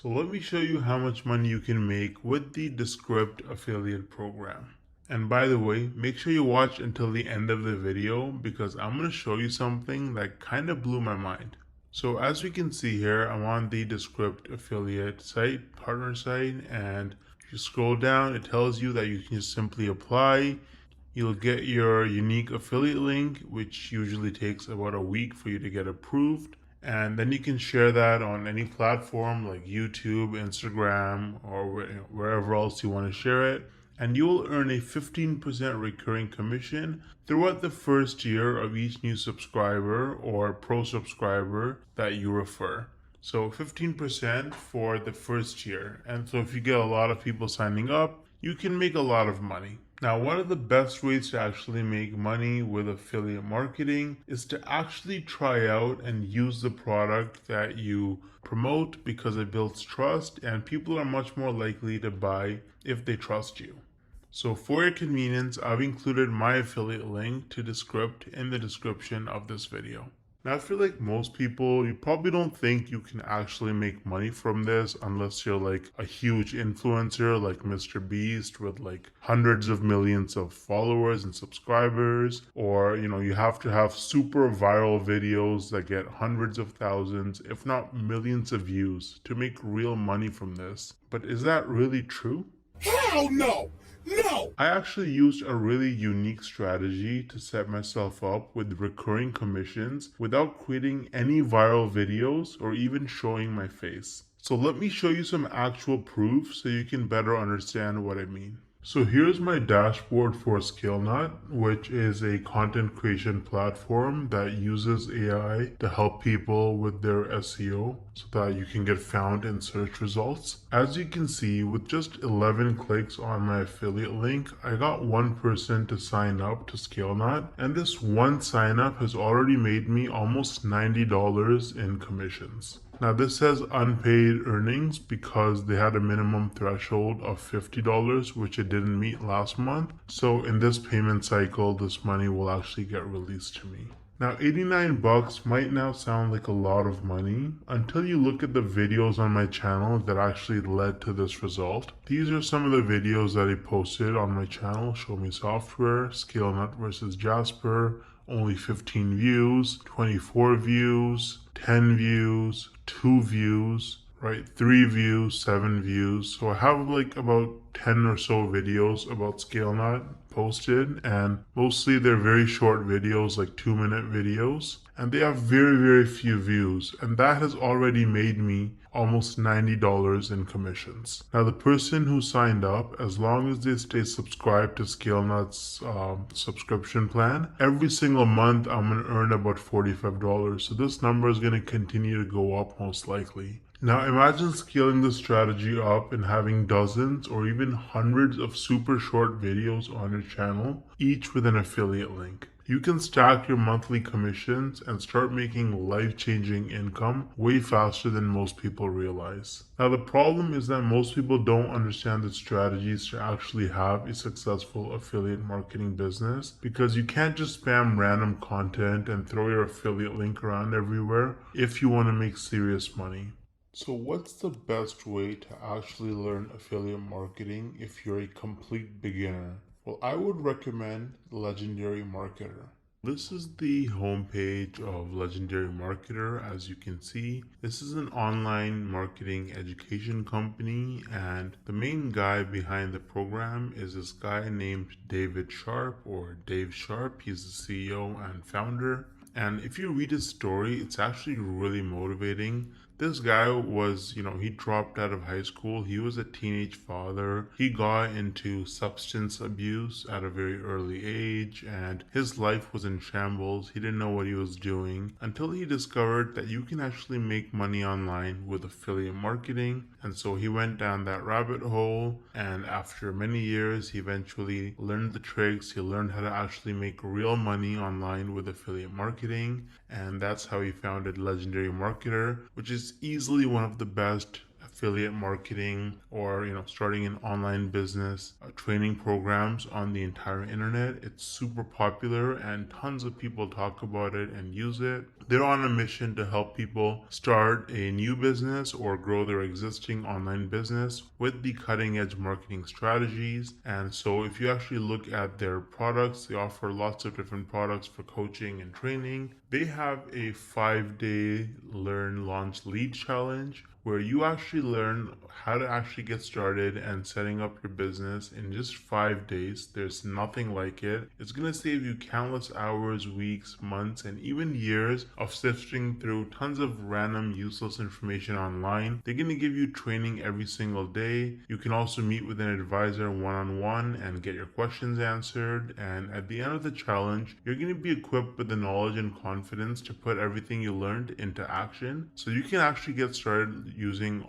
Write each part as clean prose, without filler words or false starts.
So let me show you how much money you can make with the Descript affiliate program. And by the way, make sure you watch until the end of the video because I'm going to show you something that kind of blew my mind. So as we can see here, I'm on the Descript affiliate site, partner site, and if you scroll down, it tells you that you can just simply apply. You'll get your unique affiliate link, which usually takes about a week for you to get approved. And then you can share that on any platform like YouTube, Instagram, or wherever else you want to share it. And you will earn a 15% recurring commission throughout the first year of each new subscriber or pro subscriber that you refer. So 15% for the first year. And so if you get a lot of people signing up, you can make a lot of money. Now, one of the best ways to actually make money with affiliate marketing is to actually try out and use the product that you promote because it builds trust and people are much more likely to buy if they trust you. So for your convenience, I've included my affiliate link to Descript in the description of this video. Now, I feel like most people, you probably don't think you can actually make money from this unless you're like a huge influencer like Mr. Beast with like hundreds of millions of followers and subscribers, or you have to have super viral videos that get hundreds of thousands, if not millions of views to make real money from this. But is that really true? Hell no! No! I actually used a really unique strategy to set myself up with recurring commissions without creating any viral videos or even showing my face. So let me show you some actual proof so you can better understand what I mean. So here's my dashboard for ScaleNut, which is a content creation platform that uses AI to help people with their SEO so that you can get found in search results. As you can see, with just 11 clicks on my affiliate link, I got one person to sign up to ScaleNut, and this one sign up has already made me almost $90 in commissions. Now this says unpaid earnings because they had a minimum threshold of $50, which it didn't meet last month. So in this payment cycle, this money will actually get released to me. Now 89 bucks might now sound like a lot of money until you look at the videos on my channel that actually led to this result. These are some of the videos that I posted on my channel: Show Me Software, ScaleNut versus Jasper, only 15 views, 24 views, 10 views, 2 views, right? 3 views, 7 views. So I have like about 10 or so videos about ScaleNut posted, and mostly they're very short videos, like 2-minute videos, and they have very, very few views, and that has already made me almost $90 in commissions. Now the person who signed up, as long as they stay subscribed to ScaleNut's subscription plan, every single month I'm going to earn about $45. So this number is going to continue to go up most likely. Now imagine scaling this strategy up and having dozens or even hundreds of super short videos on your channel, each with an affiliate link. You can stack your monthly commissions and start making life-changing income way faster than most people realize. Now the problem is that most people don't understand the strategies to actually have a successful affiliate marketing business, because you can't just spam random content and throw your affiliate link around everywhere if you want to make serious money. So what's the best way to actually learn affiliate marketing if you're a complete beginner? Well, I would recommend Legendary Marketer. This is the homepage of Legendary Marketer. As you can see, this is an online marketing education company, and the main guy behind the program is this guy named David Sharp, or Dave Sharp. He's the CEO and founder. And if you read his story, it's actually really motivating. This guy was, he dropped out of high school. He was a teenage father. He got into substance abuse at a very early age, and his life was in shambles. He didn't know what he was doing until he discovered that you can actually make money online with affiliate marketing. And so he went down that rabbit hole, and after many years, he eventually learned the tricks. He learned how to actually make real money online with affiliate marketing, and that's how he founded Legendary Marketer, which is easily one of the best affiliate marketing or starting an online business training programs on the entire internet. It's super popular and tons of people talk about it and use it. They're on a mission to help people start a new business or grow their existing online business with the cutting edge marketing strategies. And so if you actually look at their products, they offer lots of different products for coaching and training. They have a 5-day learn, launch, lead challenge where you actually learn how to actually get started and setting up your business in just 5 days. There's nothing like it. It's going to save you countless hours, weeks, months, and even years of sifting through tons of random useless information online. They're going to give you training every single day. You can also meet with an advisor one-on-one and get your questions answered. And at the end of the challenge, you're going to be equipped with the knowledge and confidence to put everything you learned into action. So you can actually get started using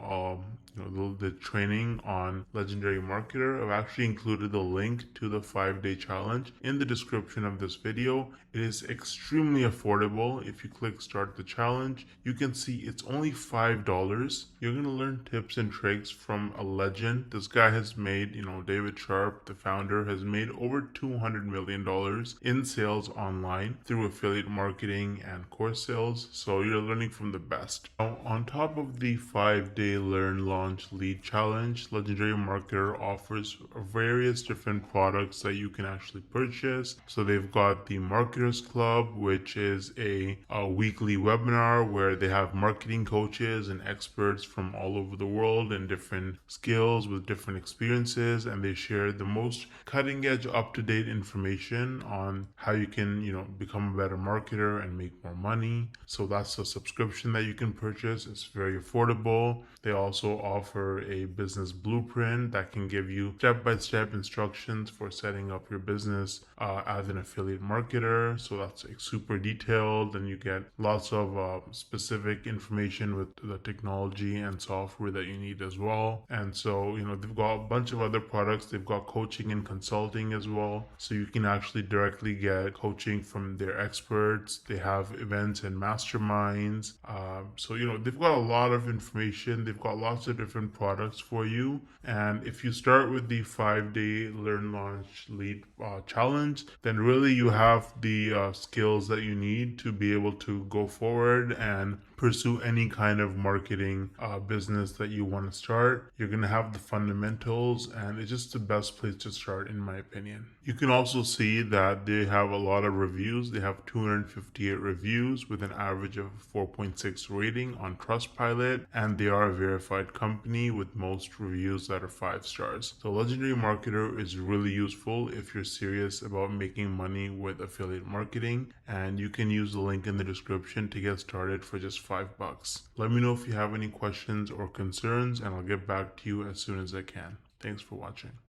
the training on Legendary Marketer. I've actually included the link to the 5-day challenge in the description of this video. It is extremely affordable. If you click start the challenge, you can see it's only $5. You're going to learn tips and tricks from a legend. This guy has made, David Sharp, the founder, has made over $200 million in sales online through affiliate marketing and course sales. So you're learning from the best. Now, on top of the 5-day learn, launch, lead challenge, Legendary Marketer offers various different products that you can actually purchase. So they've got the Marketers Club, which is a weekly webinar where they have marketing coaches and experts from all over the world and different skills with different experiences, and they share the most cutting edge, up to date information on how you can, become a better marketer and make more money. So that's a subscription that you can purchase. It's very affordable. They also offer a business blueprint that can give you step-by-step instructions for setting up your business as an affiliate marketer. So that's super detailed, and you get lots of specific information with the technology and software that you need as well. And so, they've got a bunch of other products. They've got coaching and consulting as well. So you can actually directly get coaching from their experts. They have events and masterminds. So, they've got a lot of information. They've got lots of different products for you. And if you start with the 5-day learn, launch, lead challenge, then really you have the skills that you need to be able to go forward and pursue any kind of marketing business that you want to start. You're going to have the fundamentals, and it's just the best place to start, in my opinion. You can also see that they have a lot of reviews. They have 258 reviews with an average of 4.6 rating on Trustpilot, and they are a verified company with most reviews that are 5 stars. So Legendary Marketer is really useful if you're serious about making money with affiliate marketing, and you can use the link in the description to get started for just $5. Let me know if you have any questions or concerns, and I'll get back to you as soon as I can. Thanks for watching.